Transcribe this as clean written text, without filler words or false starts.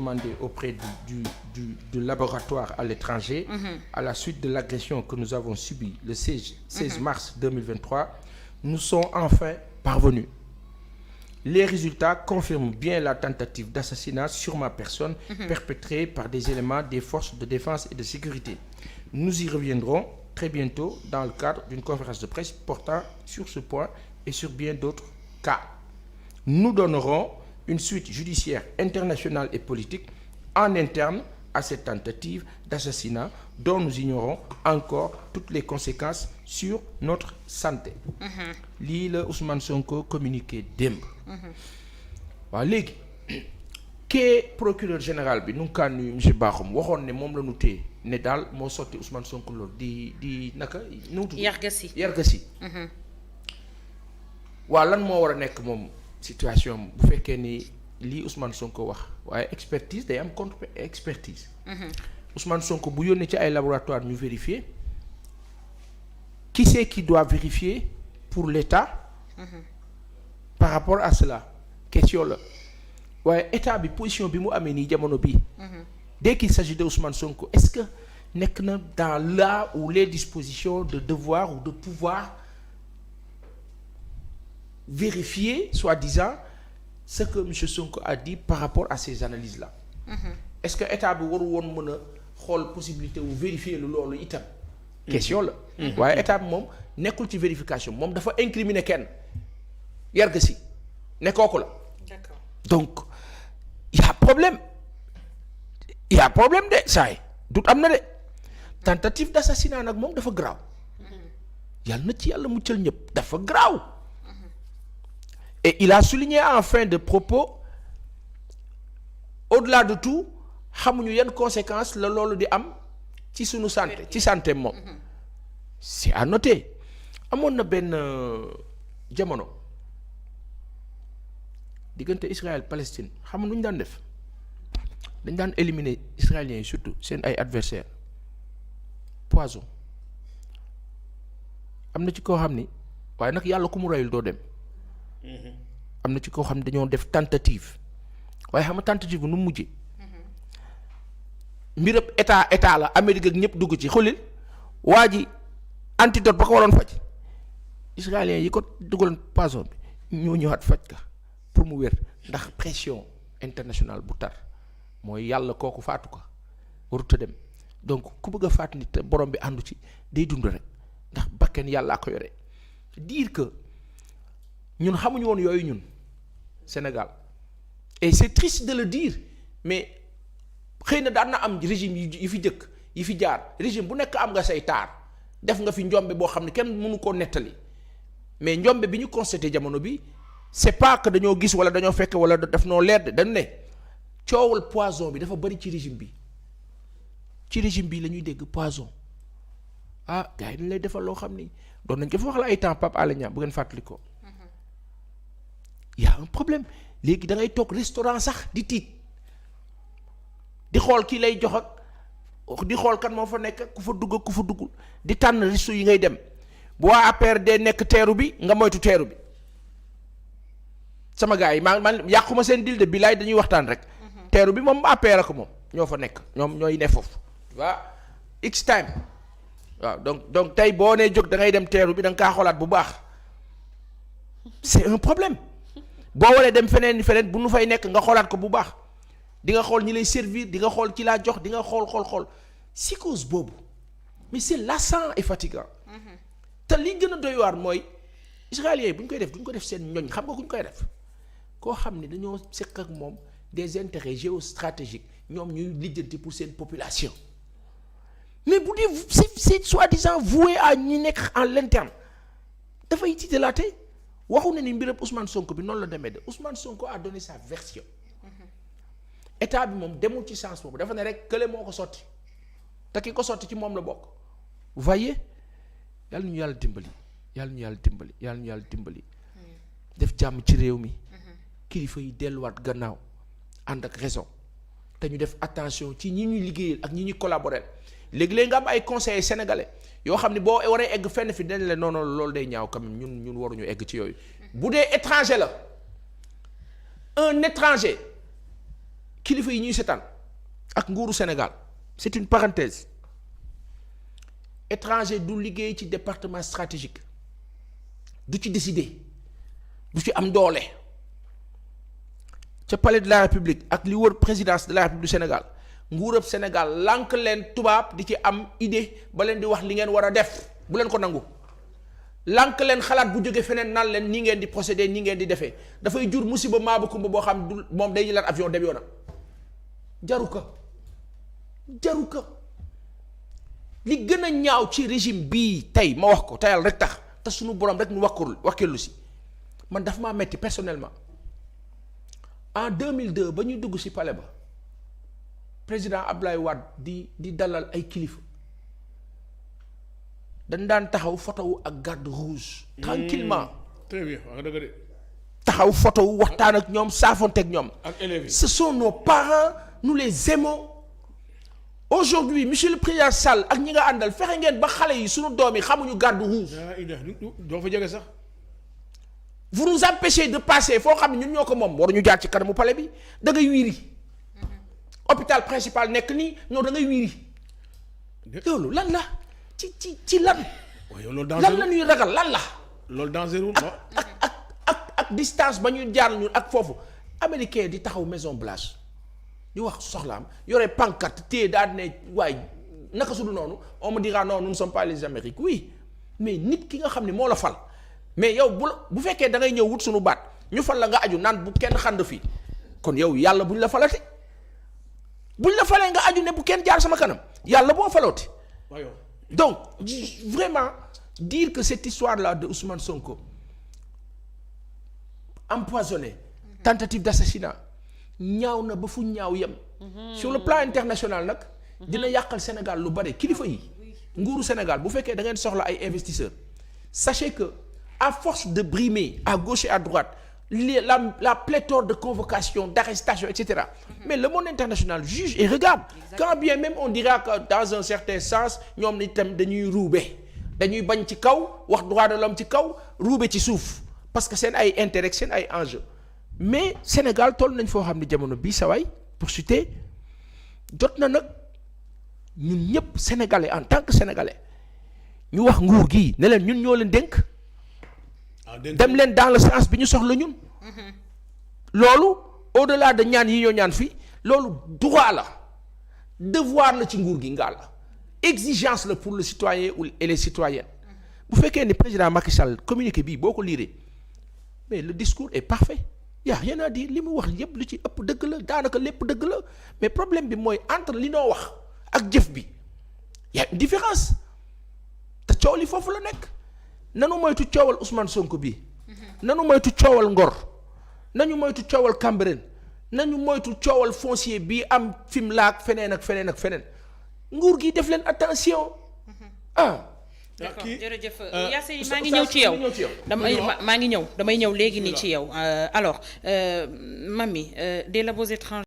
demandé auprès du laboratoire à l'étranger, à la suite de l'agression que nous avons subie le 16 mars 2023, nous sont enfin parvenus. Les résultats confirment bien la tentative d'assassinat sur ma personne perpétrée par des éléments des forces de défense et de sécurité. Nous y reviendrons très bientôt dans le cadre d'une conférence de presse portant sur ce point et sur bien d'autres cas. Nous donnerons une suite judiciaire internationale et politique en interne à cette tentative d'assassinat dont nous ignorons encore toutes les conséquences sur notre santé. lii la Ousmane Sonko communiqué démb. waaw léegi kee procureur général bi nu ngi kaa nuyu monsieur Bakhoum waxoon ne moom la ñu téye ne daal moo sotti Ousmane Sonko loolu di naka nu mu tudd Yargassi. waaw lan moo war a nekk moom situation bu fekkee ni lii Ousmane Sonko wax waaye expertise day am contre expertise. Ousmane Sonko bu yónnee ci ay laboratoire ñu vérifier qui c'est qui doit vérifier pour l'État par rapport à cela question la waaye état bi position bi mu amee nii jamono bii. dès qu'il s'agit de Ousmane Sonko est-ce que nekk na dans là où les dispositions de devoir ou de pouvoir vérifier soi-disant ce que monsieur Sonko a dit par rapport à ces analyses-là. Est-ce que état bi waru woon mën a xool possibilité wu vérifier lu loolu itam. question la. waaye état bi moom nekkul ci vérification moom dafa incriminer kenn Yargassi ne kooku la. D'accord. Donc y a problème de saa yi dut am na de tentative d'assassinat nag moom dafa garaaw yàlla na ci yàlla muccal ñëpp dafa garaaw. Et il a souligné en fin de propos au-delà de tout xamuñu yan conséquences la loolu di am ci sunu santé ci santé moom. C'est à noter amoon na benn jamono diggante Israël Palestine xam nga nu ñu daan def dañ daan éliminer israéliens yi surtout seen ay adversaires poison am na ci koo xam ni waaye nag yàlla ku mu reyul doo dem. am na ci koo xam ne dañoo def tentative waaye xam nga tentative bu nu mu mujjee mbirab état la Amérique ak ñëpp dugg ci xulil waa ji antidote ba ko waroon faj israéliens yi ko dugaloon poison bi ñoo ñëwaat faj ka pour mu wér ndax pression internationale bu tar mooy yàlla kooku faatu ko warut a dem donc ku bëgg a faat nit borom bi àndu ci day dund rek ndax bakken yàllaa ko yore dire que ñun xamuñu woon yooyu ñun Sénégal et c'est triste de le dire mais xëy na daan na am régime yi fi jëkk yi fi jaar régime bu nekk am nga say taar def nga fi njombe boo xam ne kenn mënu koo nettali mais njombe bi ñu constaté jamono bi c'est pas que dañoo gis wala dañoo fekk wala daf noo leer de dañu ne coowal poison bi dafa bari ci régime bi la ñuy dégg poison ah gars yi dañ lay defal loo xam ni doon nañ ko fi wax la ay temps Pape Alé Niang bu ngeen fàttali ko. y a un problème léegi da ngay toog restaurant sax di tiit di xool kii lay jox ak di xool kan moo fa nekk ku fa dugg ku fa duggul di tànn resto yi ngay dem bu waa APR de nekk teeru bi nga moytu teeru bi sama gars yi man yàquma seen dil de bilaay dañuy waxtaan rek. teeru bi moom APR ak moom ñoo fa nekk ñoom ñooy ne foofu. waa x time waaw donc tey boo nee jóg da ngay dem teeru bi da nga kaa xoolaat bu baax c'est un problème. boo waree dem feneen bu nu fay nekk nga xoolaat ko bu baax di nga xool ñi lay servir di nga xool ki laa jox di nga xool psychose boobu mais c'est lassant et fatigant. te li gën a doy waar mooy israéliens yi bu ñu koy def du ñu ko def seen ñoñ xam nga ku ñu koy def koo xam ne dañoo seq ak moom des intérêts géostratégiques ñoom ñuy lijjanti pour seen population mais bu dee c'est soi-disant voué à ñi nekk en l'interne dafay tiitalaate. waxu na ni mbirab Ousmane Sonko bi noonu la demee de Ousmane Sonko a donné sa version état bi moom demul ci sens boobu dafa ne rek kële moo ko sotti te ki ko sotti ci moom la bokk. vous voyez yàlla ñu yàlla dimbali def jàmm ci réew mi kilifa yi delluwaat gannaaw ànd ak raison te ñu def attention ci ñi ñuy liggéeyal ak ñi ñuy collaborer léegi-léegi nga am ay conseillers sénégalais yoo xam ne boo waree egg fenn fi dañ la non loolu day ñaaw quand même ñun waruñu egg ci yooyu bu dee étranger la un étranger kilifa yi ñuy setaan ak nguuru Sénégal c'est une parenthèse étranger du liggéey ci département stratégique du ci décider du ci am doole ca palais de la République ak li wër présidence de la République du Sénégal nguurab Sénégal lànk leen tubaab di ci am idée ba leen di wax li ngeen war a def bu leen ko nangu lànk leen xalaat bu jóge feneen naan leen nii ngeen di procéder nii ngeen di defee dafay jur musiba maabu kumba boo xam du moom day jëlaat avion dem yoonam jaru ko li gën a ñaaw ci régime bii tey ma wax ko teyal rek tax te suñu borom rek nu wakkilu si man dafa maa metti personnellement en 2002 ba ñuy dugg ci palais ba président Abdoulaye Wade di dalal ay kilifa dañ daan taxaw photo wu ak garde rouge tranquillement très bien wax dëgg de taxaw photo wu waxtaan ak ñoom saafonte ak ñoom ak élèves yi ce sont nos parents nous les aimons aujourd'hui monsieur le président Sall ak ñi nga àndal fexe ngeen ba xale yi suñu doom yi xamuñu garde rouge doo fa jege sax vous nous empêchez de passer foo xam ne ñun ñoo ko moom waruñu jaar ci kanamu palais bi da ngay wiiri hôpital principal nekk nii ñoo da ngay wiiri loolu lan la ci lan lan la ñuy ragal lan la loolu dangereux ak distance ba ñuy jaar ñun ak foofu américain di taxaw Maison Blanche di wax soxlaam yore pancarte téye daal ne waaye naka su du noonu on me dira non nous ne sommes pas les Amériques oui mais nit ki nga xam ne moo la fal mais yow bu fekkee da ngay ñëw wut suñu baat ñu fal la nga aju naan bu kenn xand fii kon yow yàlla buñ la falate buñ la falee nga aju ne bu kenn jaar sama kanam yàlla boo faloote donc vraiment dire que cette histoire là de Ousmane Sonko empoisonné tentative d'assassinat ñaaw na ba fu ñaaw yem sur le plan international nag dina yàqal Sénégal lu bare kilifa yi nguuru Sénégal bu fekkee da ngeen soxla ay investisseurs sachez que à force de brimer à gauche et à droite la pléthore de convocations d'arrestations etc mais le monde international juge et regarde quand bien même on dira que dans un certain sens ñoom itam dañuy ruube dañuy bañ ci kaw wax droit de l'homme ci kaw ruube ci suuf parce que seen ay intérêt seen ay enjeux mais Sénégal toll nañ foo xam ne jamono bii sawaay pour citer jot na nag ñun ñëpp sénégalais en tant que sénégalais ñu wax nguur gi ne leen ñun ñoo leen dénk dem leen dans le sens bi ñu soxla ñun loolu au-delà de ñaan yi ñoo ñaan fii loolu droit la devoir la ci nguur gi ngaa la exigence la pour le citoyen et les citoyennes bu fekkee ni président Macky Sall communiqué bii boo ko liiree mais le discours est parfait y a rien à dire li mu wax yépp lu ci ëpp dëgg la daanaka lépp dëgg la mais problème bi mooy entre li noo wax ak jëf bi y a une différence te coow li foofu la nekk nanu moytu coowal Ousmane Sonko bii nanu moytu coowal Ngor nañu moytu coowal Cambérène nañu moytu coowal foncier bii am Fimela ak feneen ak feneen ak feneen nguur gi def leen attention d'accord jërëjëf Yacine maa ngi ñëw ci yow maa ngi ñëw damay ñëw léegi nii ci yow alors Mamy dès la vos étrangers